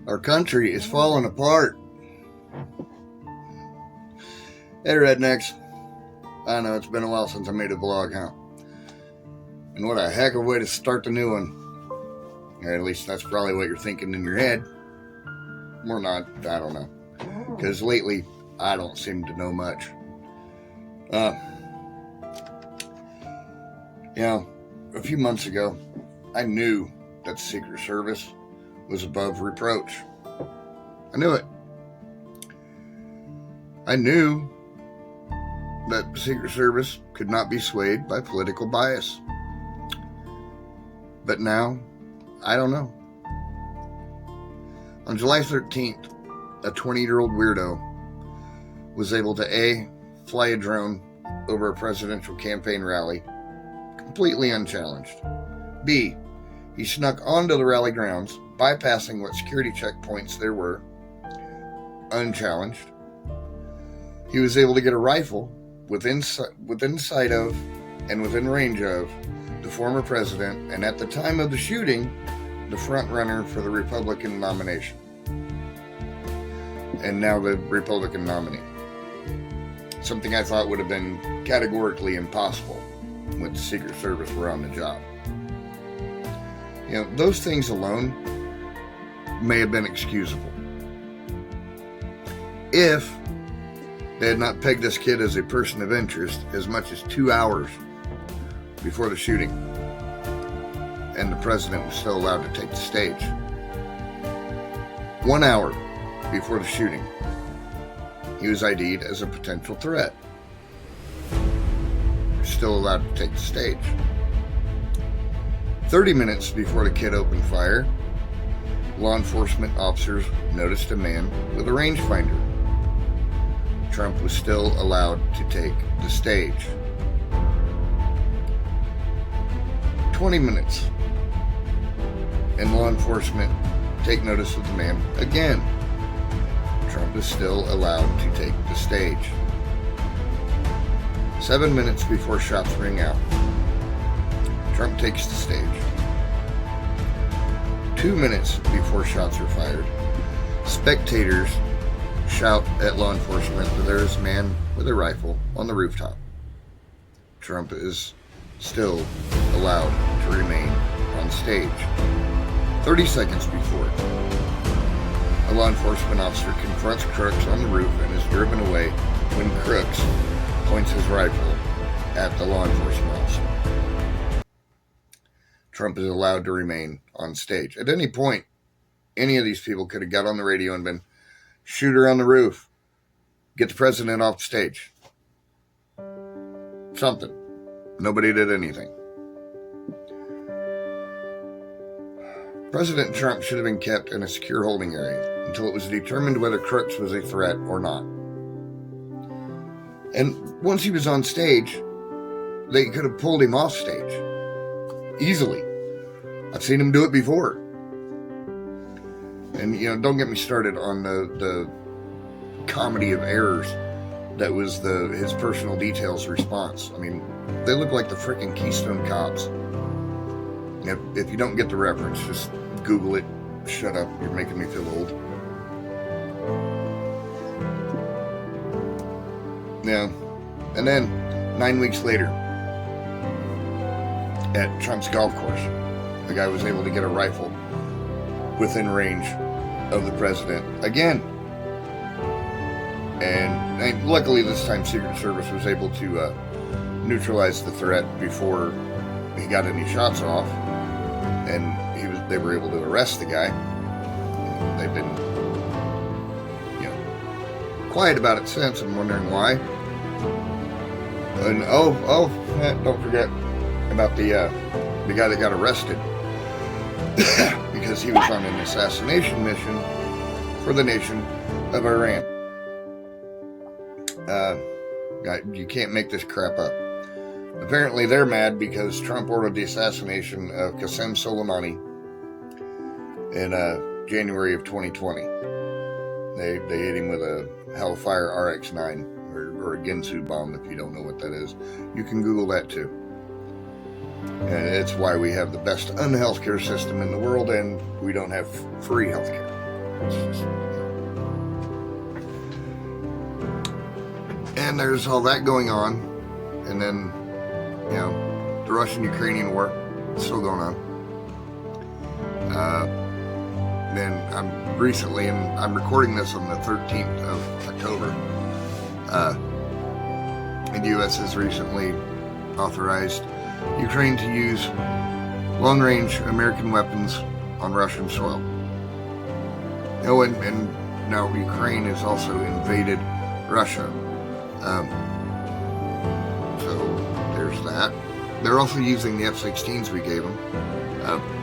Our country is falling apart. Hey, rednecks. I know it's been a while since I made a vlog, huh? And what a heck of a way to start the new one. Or at least that's probably what you're thinking in your head. Or not, I don't know. Because lately, I don't seem to know much. A few months ago, I knew that the Secret Service was above reproach. I knew it. I knew that the Secret Service could not be swayed by political bias. But now, I don't know. On July 13th, a 20-year-old weirdo was able to A, fly a drone over a presidential campaign rally, completely unchallenged. B, he snuck onto the rally grounds, bypassing what security checkpoints there were, unchallenged. He was able to get a rifle within sight of and within range of the former president, and at the time of the shooting, the front runner for the Republican nomination. And now the Republican nominee. Something I thought would have been categorically impossible when the Secret Service were on the job. Those things alone may have been excusable if they had not pegged this kid as a person of interest as much as 2 hours before the shooting, and the president was still allowed to take the stage. 1 hour before the shooting, he was ID'd as a potential threat. Still allowed to take the stage. 30 minutes before the kid opened fire, law enforcement officers noticed a man with a rangefinder. Trump was still allowed to take the stage. 20 minutes, and law enforcement take notice of the man again. Trump is still allowed to take the stage. 7 minutes before shots ring out, Trump takes the stage. 2 minutes before shots are fired, spectators shout at law enforcement that there is a man with a rifle on the rooftop. Trump is still allowed to remain on stage. 30 seconds before, a law enforcement officer confronts Crooks on the roof and is driven away when Crooks points his rifle at the law enforcement officer. Trump is allowed to remain on stage. At any point, any of these people could have got on the radio and been, "Shooter on the roof, get the president off the stage." Something. Nobody did anything. President Trump should have been kept in a secure holding area until it was determined whether Crooks was a threat or not. And once he was on stage, they could have pulled him off stage. Easily. I've seen him do it before. And, don't get me started on the comedy of errors that was his personal details response. I mean, they look like the freaking Keystone Cops. If you don't get the reference, just Google it. Shut up, you're making me feel old. Yeah. And then, 9 weeks later, at Trump's golf course, the guy was able to get a rifle within range of the president again. And luckily this time Secret Service was able to neutralize the threat before he got any shots off, and they were able to arrest the guy. They've been quiet about it since. I'm wondering why. And don't forget about the guy that got arrested because he was on an assassination mission for the nation of Iran. You can't make this crap up. Apparently they're mad because Trump ordered the assassination of Qasem Soleimani in January of 2020. They hit him with a Hellfire RX-9 or a Ginsu bomb, if you don't know what that is. You can Google that too. And it's why we have the best unhealthcare system in the world, and we don't have free healthcare. And there's all that going on. And then, the Russian-Ukrainian war still going on. Then I'm recording this on the 13th of October. And the U.S. has recently authorized Ukraine to use long-range American weapons on Russian soil. And now Ukraine has also invaded Russia. So there's that. They're also using the F-16s we gave them.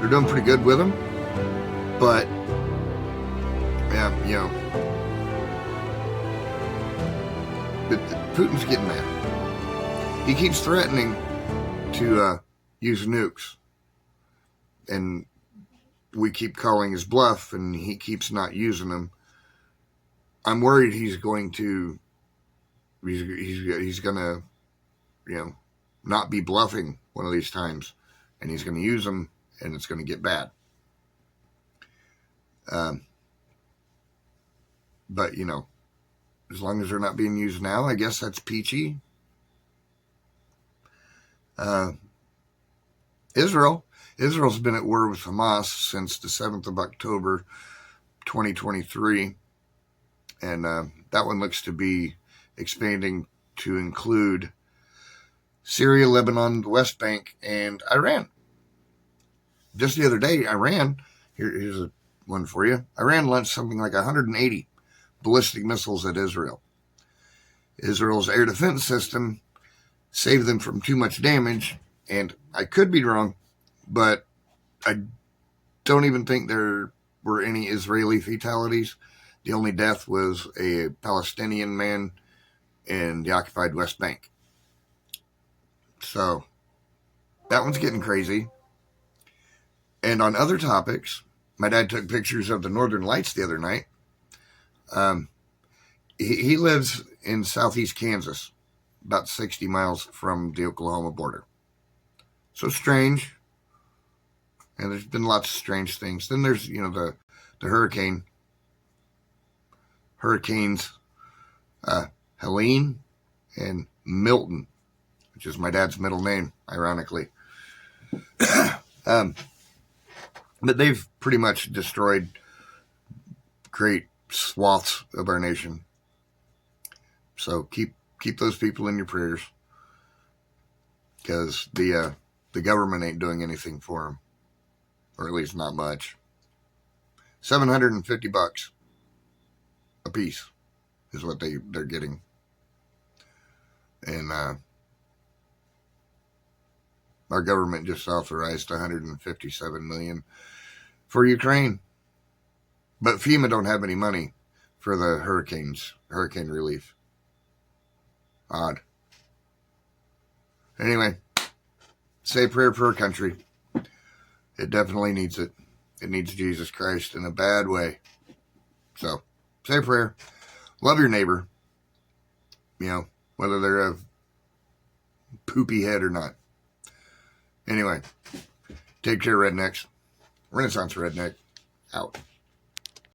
They're doing pretty good with them, but Putin's getting mad. He keeps threatening to use nukes, and we keep calling his bluff, and he keeps not using them. I'm worried he's going to not be bluffing one of these times, and he's going to use them, and it's going to get bad. But as long as they're not being used now, I guess that's peachy. Israel's been at war with Hamas since the 7th of October, 2023. And that one looks to be expanding to include Syria, Lebanon, the West Bank, and Iran. Just the other day, Iran, here's one for you. Iran launched something like 180 ballistic missiles at Israel. Israel's air defense system saved them from too much damage, and I could be wrong, but I don't even think there were any Israeli fatalities. The only death was a Palestinian man in the occupied West Bank. So that one's getting crazy. And on other topics, my dad took pictures of the Northern Lights the other night. He lives in southeast Kansas, about 60 miles from the Oklahoma border. So strange. And there's been lots of strange things. Then there's, the hurricanes, Helene and Milton, which is my dad's middle name, ironically. But they've pretty much destroyed great swaths of our nation. So keep those people in your prayers, because the government ain't doing anything for them, or at least not much. $750 a piece is what they're getting, and our government just authorized $157 million for Ukraine, but FEMA don't have any money for the hurricane relief. Odd. Anyway, say a prayer for our country. It definitely needs it. It needs Jesus Christ in a bad way. So, say a prayer. Love your neighbor. Whether they're a poopy head or not. Anyway, take care, rednecks. Renaissance Redneck, out.